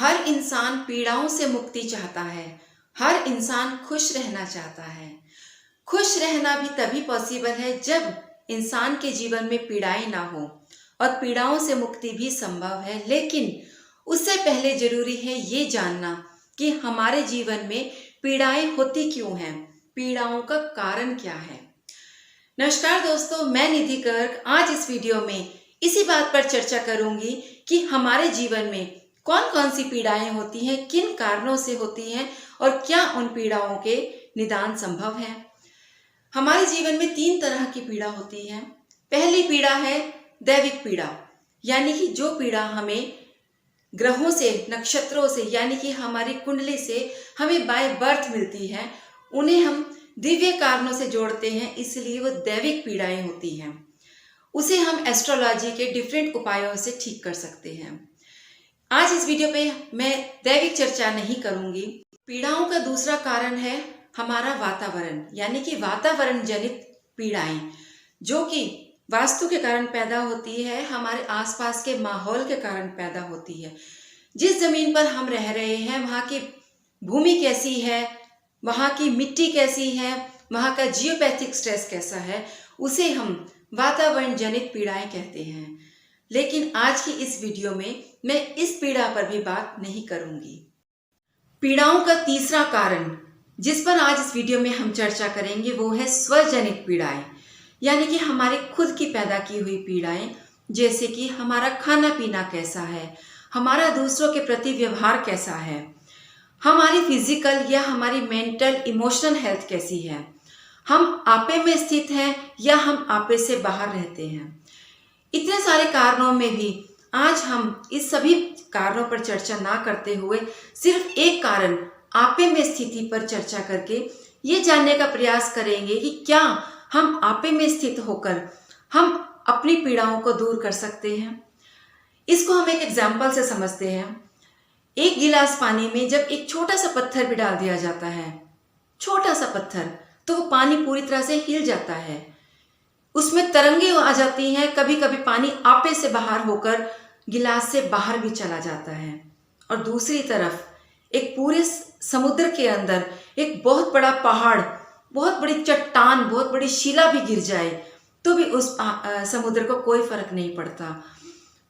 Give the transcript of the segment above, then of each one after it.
हर इंसान पीड़ाओं से मुक्ति चाहता है। हर इंसान खुश रहना चाहता है। खुश रहना भी तभी पॉसिबल है जब इंसान के जीवन में पीड़ाएं ना हो, और पीड़ाओं से मुक्ति भी संभव है, लेकिन उससे पहले जरूरी है ये जानना कि हमारे जीवन में पीड़ाएं होती क्यों हैं, पीड़ाओं का कारण क्या है। नमस्कार दोस्तों, मैं निधि गर्ग आज इस वीडियो में इसी बात पर चर्चा करूंगी कि हमारे जीवन में कौन कौन सी पीड़ाएं होती हैं, किन कारणों से होती हैं और क्या उन पीड़ाओं के निदान संभव है। हमारे जीवन में 3 तरह की पीड़ा होती है। पहली पीड़ा है दैविक पीड़ा, यानी कि जो पीड़ा हमें ग्रहों से, नक्षत्रों से, यानी कि हमारी कुंडली से हमें बाय बर्थ मिलती है, उन्हें हम दिव्य कारणों से जोड़ते हैं, इसलिए वो दैविक पीड़ाएं होती हैं। उसे हम एस्ट्रोलॉजी के डिफरेंट उपायों से ठीक कर सकते हैं। आज इस वीडियो पे मैं दैविक चर्चा नहीं करूंगी। पीड़ाओं का दूसरा कारण है हमारा वातावरण, यानी कि वातावरण जनित पीड़ाएं, जो कि वास्तु के कारण पैदा होती है, हमारे आसपास के माहौल के कारण पैदा होती है। जिस जमीन पर हम रह रहे हैं वहाँ की भूमि कैसी है, वहाँ की मिट्टी कैसी है, वहाँ का जियोपैथिक स्ट्रेस कैसा है, उसे हम वातावरण जनित पीड़ाएं कहते हैं। लेकिन आज की इस वीडियो में मैं इस पीड़ा पर भी बात नहीं करूंगी। पीड़ाओं का तीसरा कारण जिस पर आज इस वीडियो में हम चर्चा करेंगे वो है स्वजनित पीड़ाएं, यानी कि हमारे खुद की पैदा की हुई पीड़ाएं, जैसे कि हमारा खाना पीना कैसा है, हमारा दूसरों के प्रति व्यवहार कैसा है, हमारी फिजिकल या हमारी मेंटल इमोशनल हेल्थ कैसी है, हम आपे में स्थित हैं या हम आपे से बाहर रहते हैं। इतने सारे कारणों में भी आज हम इस सभी कारणों पर चर्चा ना करते हुए सिर्फ एक कारण आपे में स्थिति पर चर्चा करके ये जानने का प्रयास करेंगे कि क्या हम आपे में स्थित होकर हम अपनी पीड़ाओं को दूर कर सकते हैं। इसको हम एक एग्जाम्पल से समझते हैं। एक गिलास पानी में जब एक छोटा सा पत्थर भी डाल दिया जाता है, छोटा सा पत्थर, तो वो पानी पूरी तरह से हिल जाता है, उसमें तरंगे आ जाती हैं, कभी कभी पानी आपे से बाहर होकर गिलास से बाहर भी चला जाता है। और दूसरी तरफ एक पूरे समुद्र के अंदर एक बहुत बड़ा पहाड़, बहुत बड़ी चट्टान, बहुत बड़ी शिला भी गिर जाए तो भी उस समुद्र को कोई फर्क नहीं पड़ता।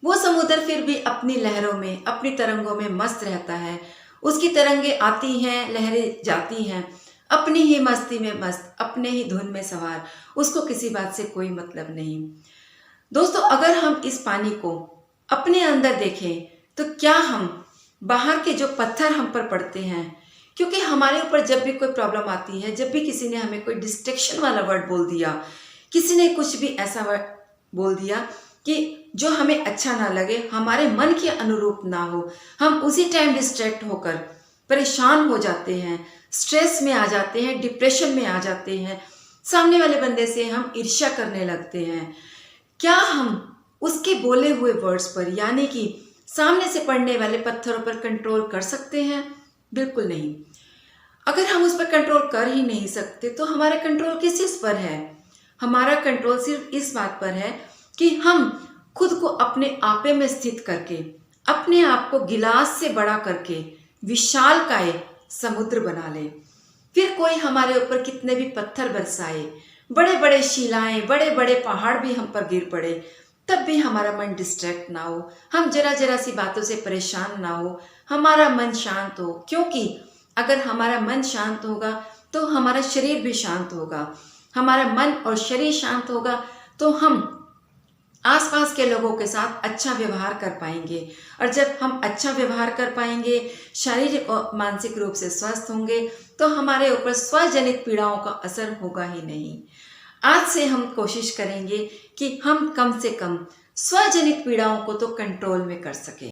वो समुद्र फिर भी अपनी लहरों में, अपनी तरंगों में मस्त रहता है। उसकी तरंगे आती हैं, लहरें जाती हैं, अपनी ही मस्ती में मस्त, अपने ही धुन में सवार, उसको किसी बात से कोई मतलब नहीं। दोस्तों, अगर हम इस पानी को अपने अंदर देखें तो क्या हम बाहर के जो पत्थर हम पर पड़ते हैं, क्योंकि हमारे ऊपर जब भी कोई प्रॉब्लम आती है, जब भी किसी ने हमें कोई डिस्ट्रैक्शन वाला वर्ड बोल दिया, किसी ने कुछ भी ऐसा वर्ड बोल दिया कि जो हमें अच्छा ना लगे, हमारे मन के अनुरूप ना हो, हम उसी टाइम डिस्ट्रैक्ट होकर परेशान हो जाते हैं, स्ट्रेस में आ जाते हैं, डिप्रेशन में आ जाते हैं, सामने वाले बंदे से हम ईर्ष्या करने लगते हैं। क्या हम उसके बोले हुए वर्ड्स पर, यानी कि सामने से पड़ने वाले पत्थरों पर कंट्रोल कर सकते हैं? बिल्कुल नहीं। अगर हम उस पर कंट्रोल कर ही नहीं सकते तो हमारा कंट्रोल किस चीज़ पर है? हमारा कंट्रोल सिर्फ इस बात पर है कि हम खुद को अपने आपे में स्थित करके, अपने आप को गिलास से बड़ा करके विशालकाय समुद्र बना ले। फिर कोई हमारे ऊपर कितने भी पत्थर बरसाए, बड़े बड़े शिलाएं, बड़े बड़े पहाड़ भी हम पर गिर पड़े, तब भी हमारा मन डिस्ट्रैक्ट ना हो, हम जरा जरा सी बातों से परेशान ना हो, हमारा मन शांत हो। क्योंकि अगर हमारा मन शांत होगा तो हमारा शरीर भी शांत होगा। हमारा मन और शरीर शांत होगा तो हम आसपास के लोगों के साथ अच्छा व्यवहार कर पाएंगे, और जब हम अच्छा व्यवहार कर पाएंगे, शारीरिक और मानसिक रूप से स्वस्थ होंगे, तो हमारे ऊपर स्वजनित पीड़ाओं का असर होगा ही नहीं। आज से हम कोशिश करेंगे कि हम कम से कम स्वजनित पीड़ाओं को तो कंट्रोल में कर सकें।